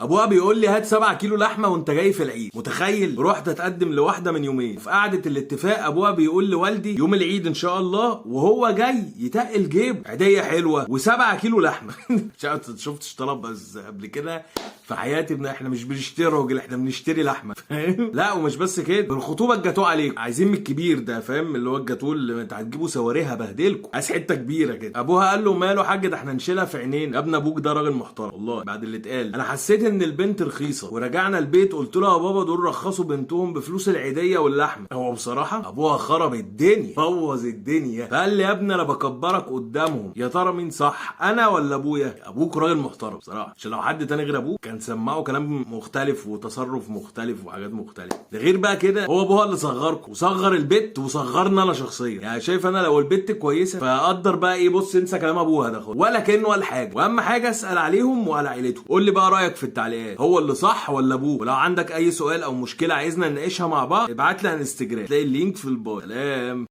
ابوها بيقول لي هات 7 كيلو لحمه وانت جاي في العيد. متخيل؟ رحت اتقدم لواحده من يومين، في قعده الاتفاق ابوها بيقول لوالدي يوم العيد ان شاء الله وهو جاي يتقل جيب عيديه حلوه و7 كيلو لحمه. شفتش طلب بس قبل كده في حياتي؟ احنا مش بنشتري راجل، احنا بنشتري لحمه، فاهم؟ لا ومش بس كده، الخطوبه الجاتوه عليك، عايزين من الكبير ده، فاهم؟ اللي هو الجاتوه اللي انت هتجيبوا سواريها بهدلكم، عايز حته كبيره كده. ابوها قال له ماله حاج، ده احنا نشيلها في عينين. يا ابن ابوك ده راجل محترم والله. بعد اللي اتقال انا حسيت ان البنت رخيصه، ورجعنا البيت قلت له يا بابا دول رخصوا بنتهم بفلوس العيديه واللحمه. هو بصراحه ابوها خرب الدنيا، بوظ الدنيا، فقال لي يا ابني انا بكبرك قدامهم، يا ترى مين صح انا ولا ابويا؟ ابوك راجل محترم بصراحه، عشان لو حد تاني غير ابوك كان سمعه كلام مختلف وتصرف مختلف وحاجات مختلفه. ده غير بقى كده هو ابوها اللي صغركم وصغر البت وصغرنا انا شخصيا. يعني شايف انا لو البت كويسه فاقدر بقى ايه، بص انسى كلام ابوها ده خالص ولا كانه ولا حاجه. واهم حاجه اسال عليهم وعلى عيلتهم. قول لي بقى رايك في التعليقات، هو اللي صح ولا ابوه؟ ولو عندك اي سؤال او مشكله عايزنا نناقشها مع بعض ابعت لي على الانستجرام، تلاقي اللينك في البايو. سلام.